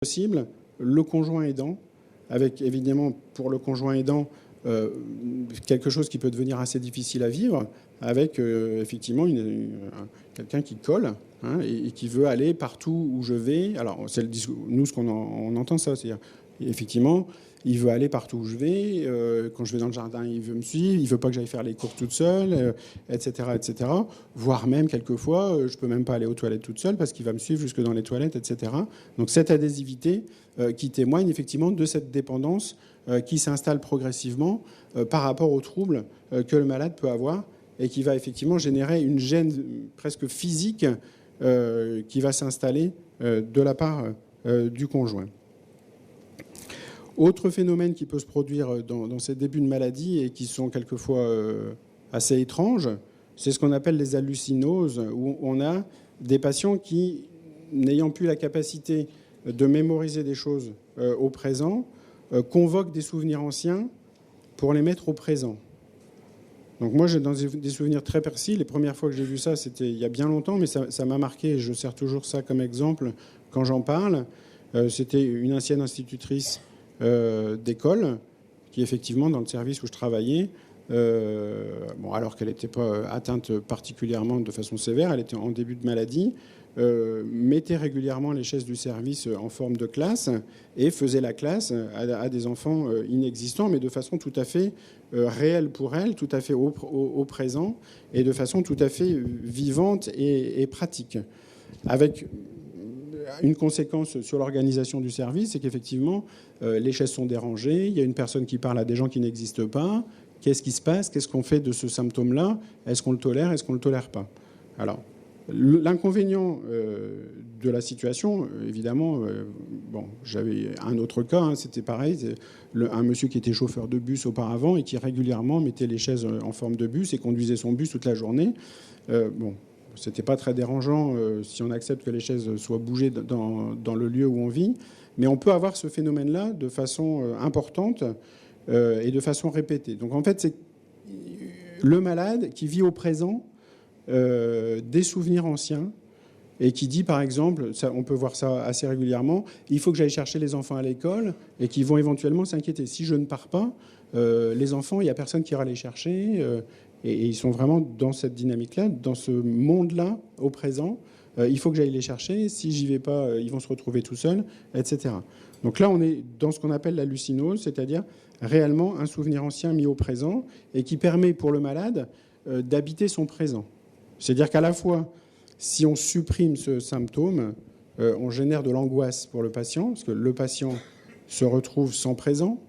possible le conjoint aidant, avec évidemment pour le conjoint aidant quelque chose qui peut devenir assez difficile à vivre, avec effectivement quelqu'un qui colle et qui veut aller partout où je vais. Alors nous, on entend ça, c'est-à-dire effectivement, il veut aller partout où je vais. Quand je vais dans le jardin, il veut me suivre. Il veut pas que j'aille faire les courses toute seule, etc., etc. Voire même quelquefois, je peux même pas aller aux toilettes toute seule parce qu'il va me suivre jusque dans les toilettes, etc. Donc cette adhésivité qui témoigne effectivement de cette dépendance qui s'installe progressivement par rapport aux troubles que le malade peut avoir et qui va effectivement générer une gêne presque physique qui va s'installer de la part du conjoint. Autre phénomène qui peut se produire dans ces débuts de maladie et qui sont quelquefois assez étranges, c'est ce qu'on appelle les hallucinoses, où on a des patients qui, n'ayant plus la capacité de mémoriser des choses au présent, convoquent des souvenirs anciens pour les mettre au présent. Donc moi, j'ai dans des souvenirs très précis. Les premières fois que j'ai vu ça, c'était il y a bien longtemps, mais ça m'a marqué et je sers toujours ça comme exemple quand j'en parle. C'était une ancienne institutrice d'école qui, effectivement, dans le service où je travaillais, alors qu'elle n'était pas atteinte particulièrement de façon sévère, elle était en début de maladie, mettait régulièrement les chaises du service en forme de classe et faisait la classe à des enfants inexistants, mais de façon tout à fait réelle pour elle, tout à fait au présent et de façon tout à fait vivante et pratique. Avec une conséquence sur l'organisation du service, c'est qu'effectivement, les chaises sont dérangées, il y a une personne qui parle à des gens qui n'existent pas. Qu'est-ce qui se passe? Qu'est-ce qu'on fait de ce symptôme-là? Est-ce qu'on le tolère? Est-ce qu'on ne le tolère pas? Alors, l'inconvénient de la situation, évidemment, j'avais un autre cas, c'était pareil, un monsieur qui était chauffeur de bus auparavant et qui régulièrement mettait les chaises en forme de bus et conduisait son bus toute la journée. C'était pas très dérangeant si on accepte que les chaises soient bougées dans le lieu où on vit, mais on peut avoir ce phénomène-là de façon importante et de façon répétée. Donc en fait, c'est le malade qui vit au présent des souvenirs anciens et qui dit, par exemple, on peut voir ça assez régulièrement, il faut que j'aille chercher les enfants à l'école et qui vont éventuellement s'inquiéter. Si je ne pars pas, les enfants, il n'y a personne qui ira les chercher. Et ils sont vraiment dans cette dynamique-là, dans ce monde-là, au présent. Il faut que j'aille les chercher. Si j'y vais pas, ils vont se retrouver tout seuls, etc. Donc là, on est dans ce qu'on appelle l'hallucinose, c'est-à-dire réellement un souvenir ancien mis au présent et qui permet pour le malade d'habiter son présent. C'est-à-dire qu'à la fois, si on supprime ce symptôme, on génère de l'angoisse pour le patient, parce que le patient se retrouve sans présent.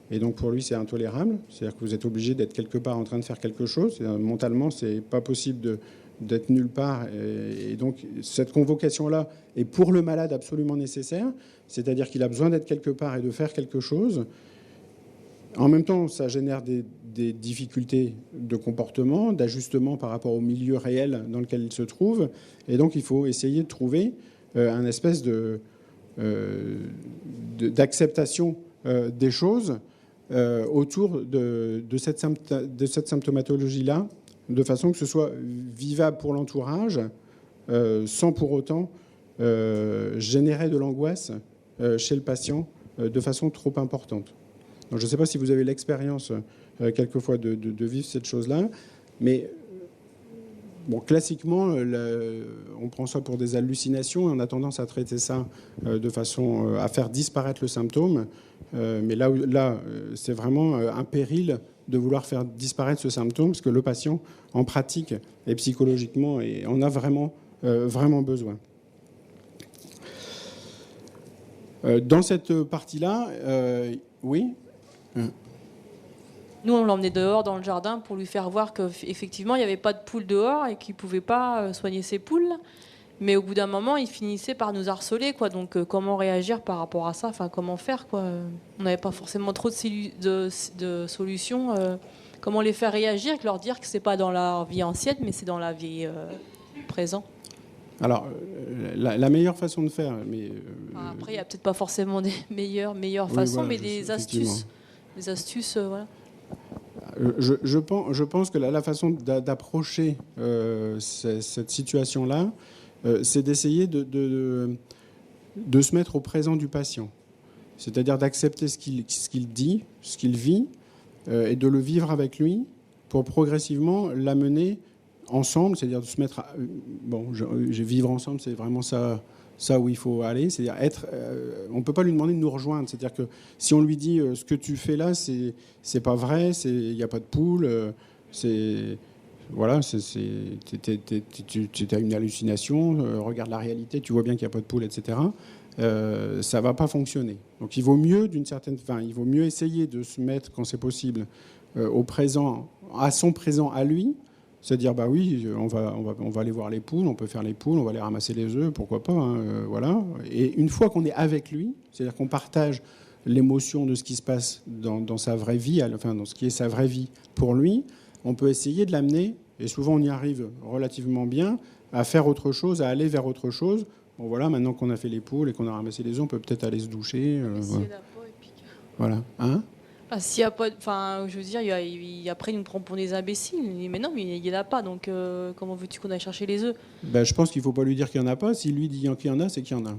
Et donc pour lui, c'est intolérable. C'est-à-dire que vous êtes obligé d'être quelque part en train de faire quelque chose. Mentalement, c'est pas possible d'être nulle part. Et donc cette convocation-là est pour le malade absolument nécessaire. C'est-à-dire qu'il a besoin d'être quelque part et de faire quelque chose. En même temps, ça génère des difficultés de comportement, d'ajustement par rapport au milieu réel dans lequel il se trouve. Et donc il faut essayer de trouver un espèce d'acceptation des choses autour de cette symptomatologie-là, de façon que ce soit vivable pour l'entourage, sans pour autant générer de l'angoisse chez le patient de façon trop importante. Donc, je ne sais pas si vous avez l'expérience quelquefois de vivre cette chose-là, mais classiquement, on prend ça pour des hallucinations et on a tendance à traiter ça de façon à faire disparaître le symptôme. Mais là, c'est vraiment un péril de vouloir faire disparaître ce symptôme parce que le patient, en pratique et psychologiquement, en a vraiment besoin. Dans cette partie-là, oui. Nous, on l'emmenait dehors dans le jardin pour lui faire voir qu'effectivement, il n'y avait pas de poules dehors et qu'il ne pouvait pas soigner ses poules. Mais au bout d'un moment, il finissait par nous harceler, quoi. Donc, comment réagir par rapport à ça? Enfin, comment faire, quoi? On n'avait pas forcément trop de solutions. Comment les faire réagir et leur dire que c'est pas dans leur vie ancienne, mais c'est dans la vie présente. Alors, la meilleure façon de faire... Après, il n'y a peut-être pas forcément des meilleures façons, voilà, mais des astuces. Des astuces, voilà. Je pense que la façon d'approcher cette situation-là, c'est d'essayer de se mettre au présent du patient. C'est-à-dire d'accepter ce qu'il dit, ce qu'il vit, et de le vivre avec lui pour progressivement l'amener ensemble, c'est-à-dire de se mettre... vivre ensemble, c'est vraiment ça où il faut aller, c'est-à-dire on ne peut pas lui demander de nous rejoindre, c'est-à-dire que si on lui dit ce que tu fais là, c'est pas vrai, il n'y a pas de poule, voilà, tu as une hallucination, regarde la réalité, tu vois bien qu'il n'y a pas de poule, etc. Ça va pas fonctionner. Donc il vaut mieux il vaut mieux essayer de se mettre, quand c'est possible, au présent, à son présent à lui, c'est-à-dire bah oui, on va aller voir les poules, on peut faire les poules, on va aller ramasser les œufs, pourquoi pas, hein, voilà. Et une fois qu'on est avec lui, c'est-à-dire qu'on partage l'émotion de ce qui se passe dans sa vraie vie, enfin dans ce qui est sa vraie vie pour lui, on peut essayer de l'amener, et souvent on y arrive relativement bien, à faire autre chose, à aller vers autre chose. Bon voilà, maintenant qu'on a fait les poules et qu'on a ramassé les œufs, on peut peut-être aller se doucher. Voilà. Hein? S'il y a pas, je veux dire, après ils nous prend pour des imbéciles. Mais non, mais il n'y en a pas. Donc comment veux-tu qu'on aille chercher les œufs? Je pense qu'il ne faut pas lui dire qu'il n'y en a pas. Si lui dit qu'il y en a, c'est qu'il y en a.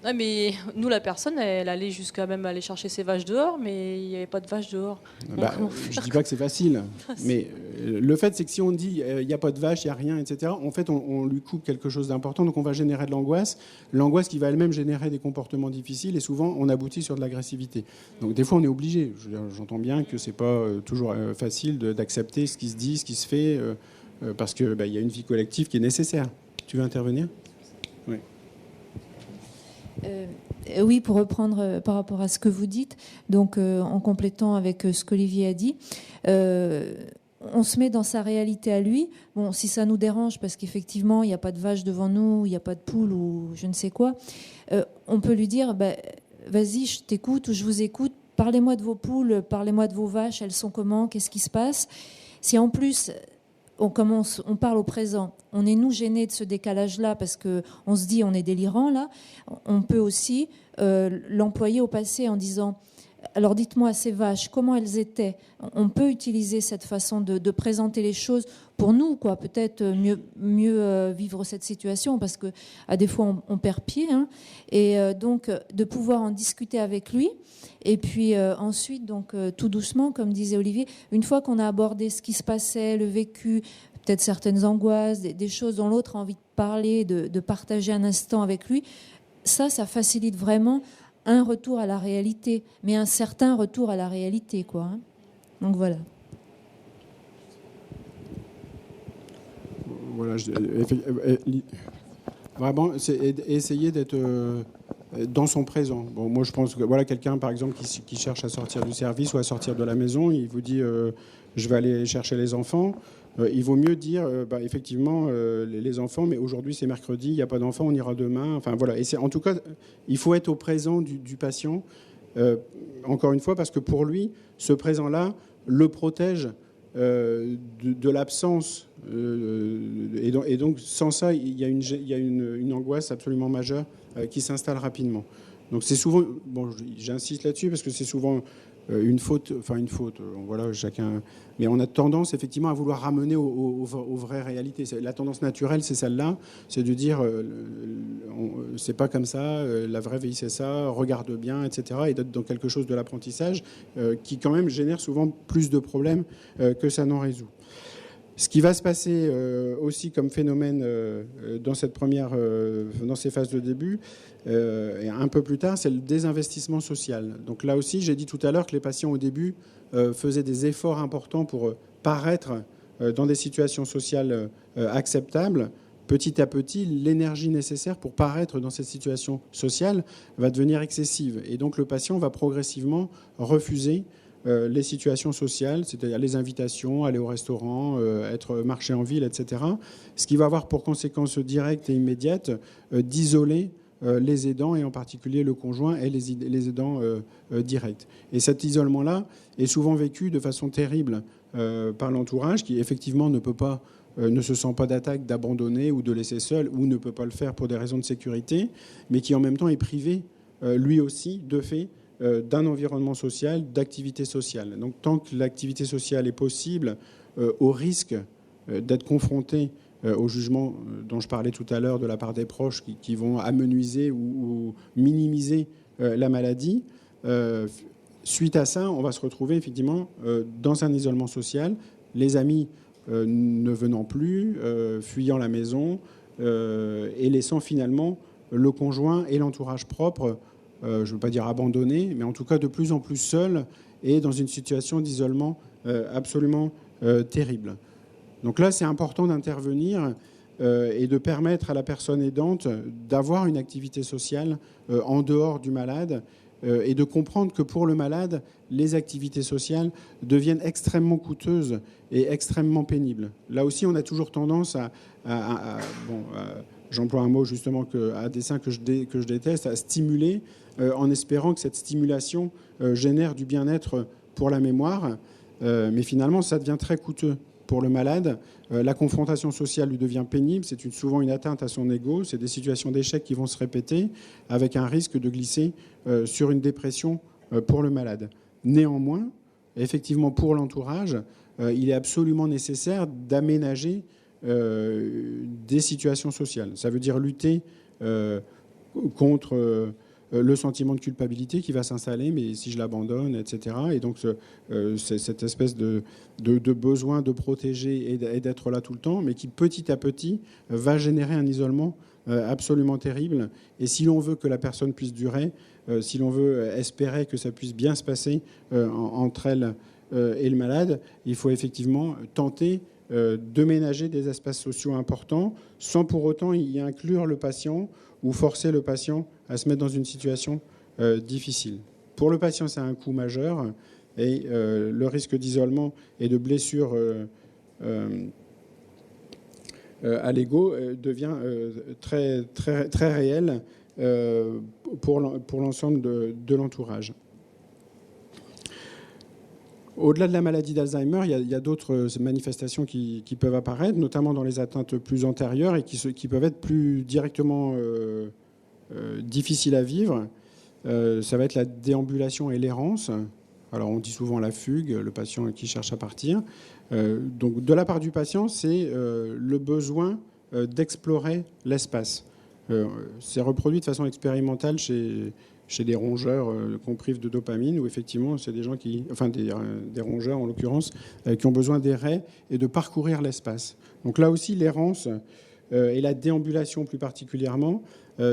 Ah, mais nous, la personne, elle allait jusqu'à même aller chercher ses vaches dehors, mais il n'y avait pas de vaches dehors. Je ne dis pas que c'est facile, mais le fait, c'est que si on dit il n'y a pas de vaches, il n'y a rien, etc., en fait, on lui coupe quelque chose d'important, donc on va générer de l'angoisse qui va elle-même générer des comportements difficiles, et souvent, on aboutit sur de l'agressivité. Donc des fois, on est obligé. J'entends bien que ce n'est pas toujours facile d'accepter ce qui se dit, ce qui se fait, parce qu'il y a une vie collective qui est nécessaire. Tu veux intervenir ? Oui. Oui, pour reprendre par rapport à ce que vous dites, donc en complétant avec ce qu'Olivier a dit, on se met dans sa réalité à lui. Bon, si ça nous dérange, parce qu'effectivement, il n'y a pas de vache devant nous, il n'y a pas de poule ou je ne sais quoi, on peut lui dire, vas-y, je t'écoute ou je vous écoute, parlez-moi de vos poules, parlez-moi de vos vaches, elles sont comment, qu'est-ce qui se passe? Si en plus... on parle au présent. On est, nous, gênés de ce décalage-là parce qu'on se dit on est délirant, là. On peut aussi l'employer au passé en disant alors dites-moi, ces vaches, comment elles étaient? On peut utiliser cette façon de présenter les choses pour nous, quoi. Peut-être mieux vivre cette situation parce qu'à des fois, on perd pied. Hein. Et donc, de pouvoir en discuter avec lui. Et puis ensuite, donc, tout doucement, comme disait Olivier, une fois qu'on a abordé ce qui se passait, le vécu, peut-être certaines angoisses, des choses dont l'autre a envie de parler, de partager un instant avec lui, ça facilite vraiment un retour à la réalité, mais un certain retour à la réalité, quoi. Hein. Donc voilà. Voilà, vraiment, c'est essayer d'être dans son présent. Bon, moi, je pense que voilà quelqu'un, par exemple, qui cherche à sortir du service ou à sortir de la maison, il vous dit je vais aller chercher les enfants. Il vaut mieux dire effectivement les enfants, mais aujourd'hui c'est mercredi, il n'y a pas d'enfants, on ira demain. Enfin voilà. Et en tout cas, il faut être au présent du patient. Encore une fois, parce que pour lui, ce présent-là le protège de l'absence. Et donc, sans ça, il y a une angoisse absolument majeure qui s'installe rapidement. Donc c'est souvent, bon, j'insiste là-dessus parce que c'est souvent une faute, voilà, chacun. Mais on a tendance effectivement à vouloir ramener aux vraies réalités. La tendance naturelle, c'est celle-là, c'est de dire, c'est pas comme ça, la vraie vie c'est ça, regarde bien, etc. Et d'être dans quelque chose de l'apprentissage qui quand même génère souvent plus de problèmes que ça n'en résout. Ce qui va se passer aussi comme phénomène dans ces phases de début et un peu plus tard, c'est le désinvestissement social. Donc là aussi, j'ai dit tout à l'heure que les patients au début faisaient des efforts importants pour paraître dans des situations sociales acceptables. Petit à petit, l'énergie nécessaire pour paraître dans cette situation sociale va devenir excessive. Et donc le patient va progressivement refuser les situations sociales, c'est-à-dire les invitations, aller au restaurant, être marché en ville, etc. Ce qui va avoir pour conséquence directe et immédiate d'isoler les aidants, et en particulier le conjoint et les aidants directs. Et cet isolement-là est souvent vécu de façon terrible par l'entourage, qui effectivement ne se sent pas d'attaque, d'abandonner ou de laisser seul, ou ne peut pas le faire pour des raisons de sécurité, mais qui en même temps est privé, lui aussi, de fait, d'un environnement social, d'activité sociale. Donc tant que l'activité sociale est possible, au risque d'être confronté au jugement dont je parlais tout à l'heure de la part des proches qui vont amenuiser ou minimiser la maladie. Suite à ça, on va se retrouver effectivement dans un isolement social, les amis ne venant plus, fuyant la maison et laissant finalement le conjoint et l'entourage propre, je ne veux pas dire abandonné, mais en tout cas de plus en plus seul et dans une situation d'isolement absolument terrible. Donc là, c'est important d'intervenir et de permettre à la personne aidante d'avoir une activité sociale en dehors du malade et de comprendre que pour le malade, les activités sociales deviennent extrêmement coûteuses et extrêmement pénibles. Là aussi, on a toujours tendance j'emploie un mot justement à dessein que je déteste, à stimuler, en espérant que cette stimulation génère du bien-être pour la mémoire. Mais finalement, ça devient très coûteux pour le malade. La confrontation sociale lui devient pénible, c'est souvent une atteinte à son ego, c'est des situations d'échec qui vont se répéter avec un risque de glisser sur une dépression pour le malade. Néanmoins, effectivement pour l'entourage, il est absolument nécessaire d'aménager des situations sociales. Ça veut dire lutter contre le sentiment de culpabilité qui va s'installer, mais si je l'abandonne, etc. Et donc cette espèce de besoin de protéger et d'être là tout le temps, mais qui petit à petit va générer un isolement absolument terrible. Et si l'on veut que la personne puisse durer, si l'on veut espérer que ça puisse bien se passer entre elle et le malade, il faut effectivement tenter de ménager des espaces sociaux importants sans pour autant y inclure le patient ou forcer le patient à se mettre dans une situation difficile. Pour le patient, c'est un coût majeur et le risque d'isolement et de blessure à l'ego devient très, très, très réel pour l'ensemble de l'entourage. Au-delà de la maladie d'Alzheimer, il y a d'autres manifestations qui peuvent apparaître, notamment dans les atteintes plus antérieures et qui peuvent être plus directement difficiles à vivre. Ça va être la déambulation et l'errance. Alors on dit souvent la fugue, le patient qui cherche à partir. Donc de la part du patient, c'est le besoin d'explorer l'espace. C'est reproduit de façon expérimentale chez des rongeurs qu'on prive de dopamine, où effectivement, c'est des gens des rongeurs en l'occurrence, qui ont besoin d'errer et de parcourir l'espace. Donc là aussi, l'errance et la déambulation plus particulièrement,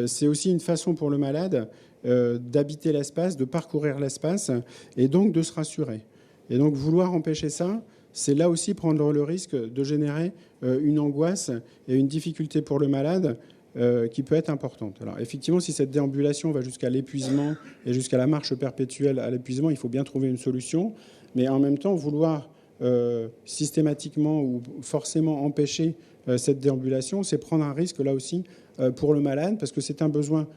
c'est aussi une façon pour le malade d'habiter l'espace, de parcourir l'espace et donc de se rassurer. Et donc vouloir empêcher ça, c'est là aussi prendre le risque de générer une angoisse et une difficulté pour le malade qui peut être importante. Alors effectivement, si cette déambulation va jusqu'à l'épuisement et jusqu'à la marche perpétuelle à l'épuisement, il faut bien trouver une solution. Mais en même temps, vouloir systématiquement ou forcément empêcher cette déambulation, c'est prendre un risque là aussi pour le malade, parce que c'est un besoin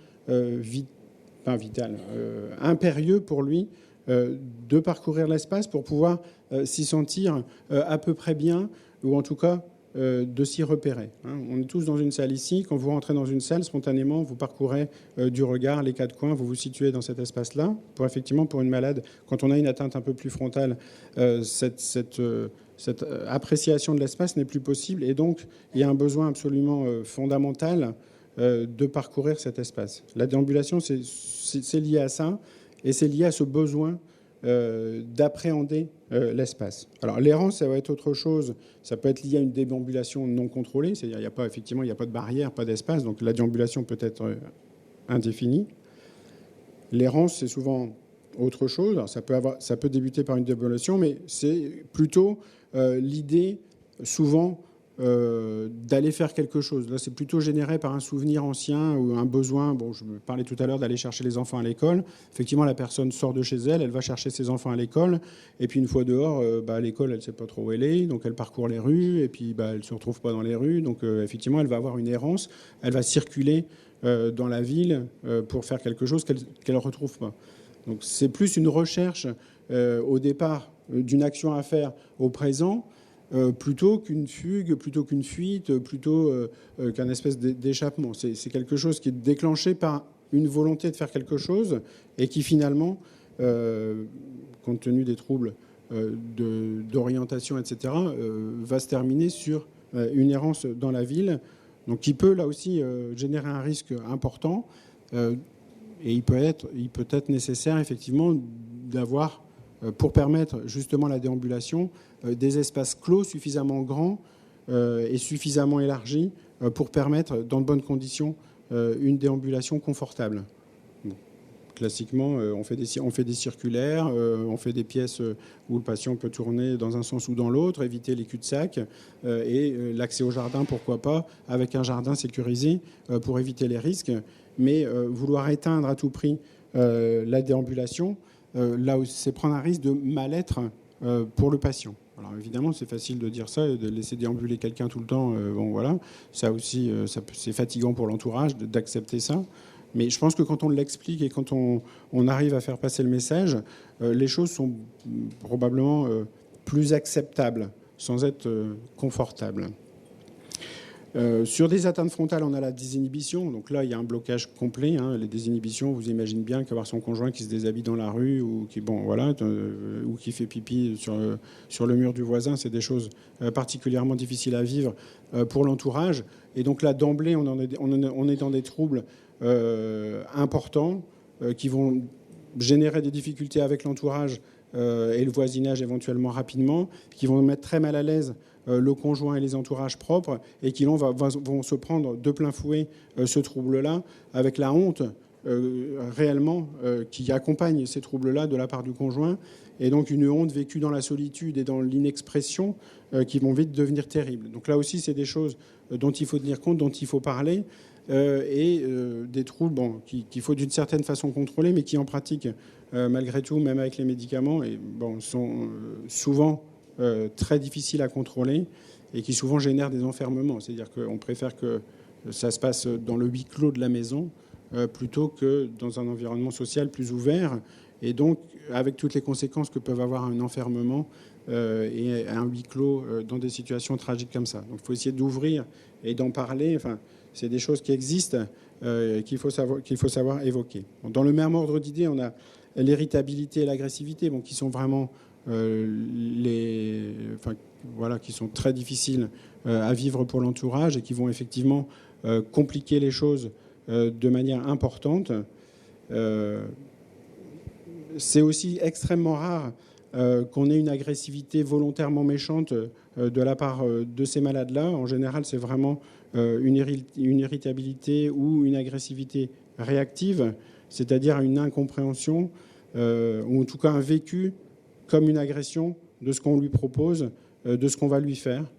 impérieux pour lui de parcourir l'espace pour pouvoir s'y sentir à peu près bien, ou en tout cas de s'y repérer. On est tous dans une salle ici. Quand vous rentrez dans une salle, spontanément, vous parcourez du regard les quatre coins, vous vous situez dans cet espace-là. Pour une malade, quand on a une atteinte un peu plus frontale, cette appréciation de l'espace n'est plus possible. Et donc, il y a un besoin absolument fondamental de parcourir cet espace. La déambulation, c'est lié à ça, et c'est lié à ce besoin d'appréhender l'espace. Alors l'errance, ça va être autre chose. Ça peut être lié à une déambulation non contrôlée, c'est-à-dire il n'y a pas de barrière, pas d'espace, donc la déambulation peut être indéfinie. L'errance, c'est souvent autre chose. Alors, ça peut débuter par une déambulation, mais c'est plutôt l'idée, souvent, d'aller faire quelque chose. Là, c'est plutôt généré par un souvenir ancien ou un besoin. Bon, je me parlais tout à l'heure d'aller chercher les enfants à l'école. Effectivement, la personne sort de chez elle, elle va chercher ses enfants à l'école, et puis une fois dehors, à l'école, elle ne sait pas trop où elle est, donc elle parcourt les rues, et puis elle ne se retrouve pas dans les rues, donc effectivement, elle va avoir une errance, elle va circuler dans la ville pour faire quelque chose qu'elle ne retrouve pas. Donc c'est plus une recherche au départ d'une action à faire au présent, plutôt qu'une fugue, plutôt qu'une fuite, plutôt qu'un espèce d'échappement. C'est quelque chose qui est déclenché par une volonté de faire quelque chose et qui finalement, compte tenu des troubles d'orientation, etc., va se terminer sur une errance dans la ville, donc qui peut là aussi générer un risque important. Et il peut être nécessaire effectivement d'avoir, pour permettre justement la déambulation, des espaces clos suffisamment grands et suffisamment élargis pour permettre, dans de bonnes conditions, une déambulation confortable. Bon. Classiquement, on fait des circulaires, on fait des pièces où le patient peut tourner dans un sens ou dans l'autre, éviter les cul-de-sac et l'accès au jardin, pourquoi pas, avec un jardin sécurisé pour éviter les risques. Mais vouloir éteindre à tout prix la déambulation, là où c'est prendre un risque de mal-être pour le patient. Alors évidemment, c'est facile de dire ça et de laisser déambuler quelqu'un tout le temps. Bon voilà, ça aussi, c'est fatigant pour l'entourage d'accepter ça. Mais je pense que quand on l'explique et quand on arrive à faire passer le message, les choses sont probablement plus acceptables, sans être confortables. Sur des atteintes frontales, on a la désinhibition. Donc là, il y a un blocage complet. Les désinhibitions, vous imaginez bien qu'avoir son conjoint qui se déshabille dans la rue ou qui fait pipi sur le mur du voisin, c'est des choses particulièrement difficiles à vivre pour l'entourage. Et donc là, d'emblée, on est dans des troubles importants qui vont générer des difficultés avec l'entourage et le voisinage éventuellement rapidement, qui vont mettre très mal à l'aise le conjoint et les entourages propres, et qui vont se prendre de plein fouet ce trouble-là, avec la honte réellement qui accompagne ces troubles-là de la part du conjoint, et donc une honte vécue dans la solitude et dans l'inexpression qui vont vite devenir terribles. Donc là aussi, c'est des choses dont il faut tenir compte, dont il faut parler, et des troubles qu'il faut d'une certaine façon contrôler, mais qui en pratique, malgré tout, même avec les médicaments, sont souvent très difficiles à contrôler et qui souvent génèrent des enfermements. C'est-à-dire qu'on préfère que ça se passe dans le huis clos de la maison plutôt que dans un environnement social plus ouvert, et donc avec toutes les conséquences que peuvent avoir un enfermement et un huis clos dans des situations tragiques comme ça. Donc il faut essayer d'ouvrir et d'en parler. Enfin, c'est des choses qui existent qu'il faut savoir évoquer. Dans le même ordre d'idées, on a l'irritabilité et l'agressivité, qui sont vraiment qui sont très difficiles à vivre pour l'entourage et qui vont effectivement compliquer les choses de manière importante. C'est aussi extrêmement rare qu'on ait une agressivité volontairement méchante de la part de ces malades-là. En général, c'est vraiment une irritabilité ou une agressivité réactive, c'est-à-dire une incompréhension ou en tout cas un vécu comme une agression de ce qu'on lui propose, de ce qu'on va lui faire,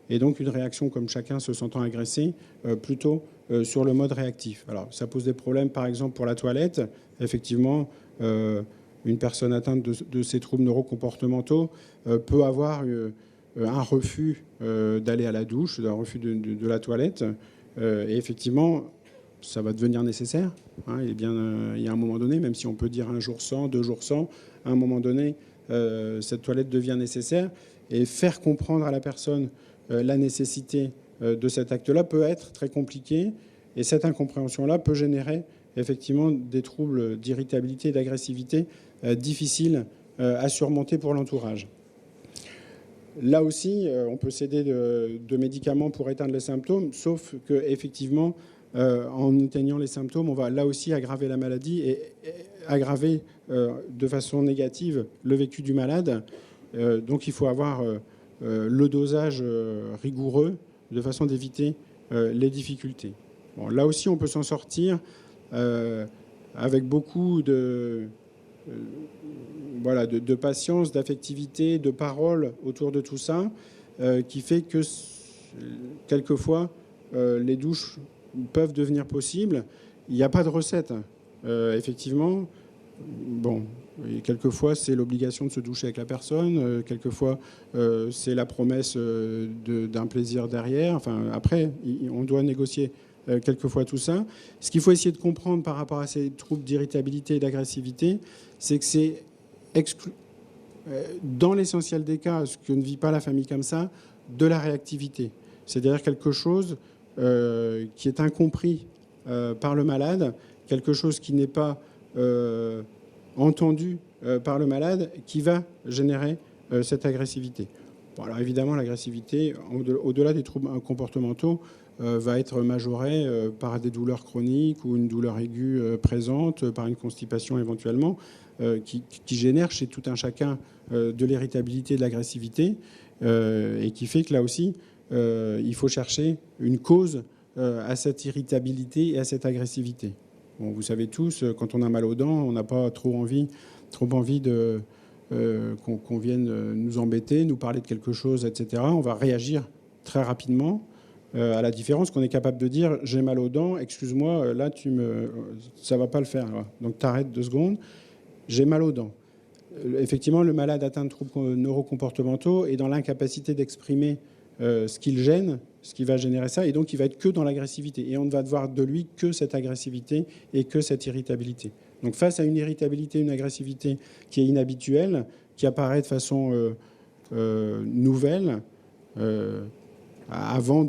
et donc une réaction comme chacun se sentant agressé, plutôt sur le mode réactif. Alors ça pose des problèmes par exemple pour la toilette. Effectivement, une personne atteinte de ces troubles neurocomportementaux peut avoir un refus d'aller à la douche, un refus de la toilette, et effectivement ça va devenir nécessaire. Il y a un moment donné, même si on peut dire un jour sans, 2 jours sans, à un moment donné, cette toilette devient nécessaire, et faire comprendre à la personne la nécessité de cet acte-là peut être très compliqué, et cette incompréhension-là peut générer effectivement des troubles d'irritabilité et d'agressivité difficiles à surmonter pour l'entourage. Là aussi, on peut s'aider de médicaments pour éteindre les symptômes, sauf qu'effectivement, en éteignant les symptômes, on va là aussi aggraver la maladie et aggraver de façon négative le vécu du malade. Donc il faut avoir le dosage rigoureux de façon d'éviter les difficultés. Bon, là aussi, on peut s'en sortir avec beaucoup de patience, d'affectivité, de parole autour de tout ça, qui fait que quelquefois, les douches peuvent devenir possibles. Il n'y a pas de recette, effectivement. Bon, et quelquefois, c'est l'obligation de se doucher avec la personne. Quelquefois, c'est la promesse d'un plaisir derrière. Enfin, après, on doit négocier quelquefois tout ça. Ce qu'il faut essayer de comprendre par rapport à ces troubles d'irritabilité et d'agressivité, c'est que c'est dans l'essentiel des cas, ce que ne vit pas la famille comme ça, de la réactivité. C'est-à-dire quelque chose qui est incompris par le malade, quelque chose qui n'est pas entendu par le malade, qui va générer cette agressivité. Bon, alors évidemment, l'agressivité, au-delà des troubles comportementaux, va être majorée par des douleurs chroniques ou une douleur aiguë présente, par une constipation éventuellement, qui génère chez tout un chacun de l'irritabilité et de l'agressivité, et qui fait que là aussi, il faut chercher une cause à cette irritabilité et à cette agressivité. Bon, vous savez tous, quand on a mal aux dents, on n'a pas trop envie de... qu'on vienne nous embêter, nous parler de quelque chose, etc. On va réagir très rapidement, à la différence qu'on est capable de dire « j'ai mal aux dents, excuse-moi, là, ça ne va pas le faire. » Donc, t'arrêtes 2 secondes. « J'ai mal aux dents. » Effectivement, le malade atteint de troubles neurocomportementaux est dans l'incapacité d'exprimer ce qui le gêne, ce qui va générer ça, et donc il va être que dans l'agressivité. Et on ne va voir de lui que cette agressivité et que cette irritabilité. Donc face à une irritabilité, une agressivité qui est inhabituelle, qui apparaît de façon nouvelle, avant